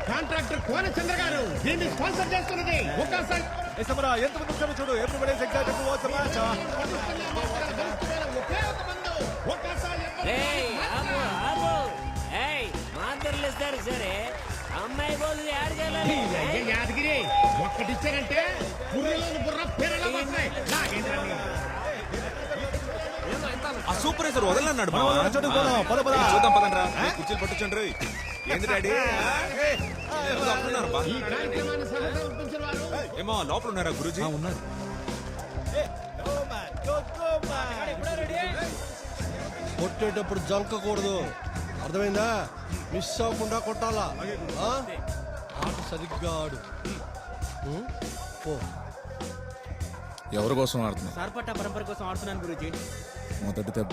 Contractor కోనచంద్ర గారు దీన్ని sponsor చేస్తున్నది. ఒక్కసారి ఎంతమంది వచ్చారో చూడు. Everybody is excited to watch the match. ఒకే ఒక మందు. ఒక్కసారి మాత్రలు ఇస్తారు సరే, అమ్మాయి బోధులు యాడగలని యాదగిరి ఒక్కటిచ్చారంటే పుర్రెలోని బుర్ర పెరలో వస్తాయి. ఆ సూపర్వైజర్ వదలన్నాడు చూద్దాం పదండి రా. కుర్చీలు పట్టుచండి. ఏంది డాడీ అప్పుడున్నారు ఈ కార్యక్రమాన్ని సమర్పించిన వారు ఏమో లోపల ఉన్నారా గురూజీ? ఉన్నారు. కొట్టేటప్పుడు జంకకూడదు, అర్థమైందా? మిస్ అవ్వకుండా కొట్టాలా. ఆట సరిగ్గా ఆడు. ఎవరి కోసం ఆడుతున్నా? సార్పట్ట పరంపర కోసం ఆడుతున్నాను గురూజీ. మొదటి దెబ్బ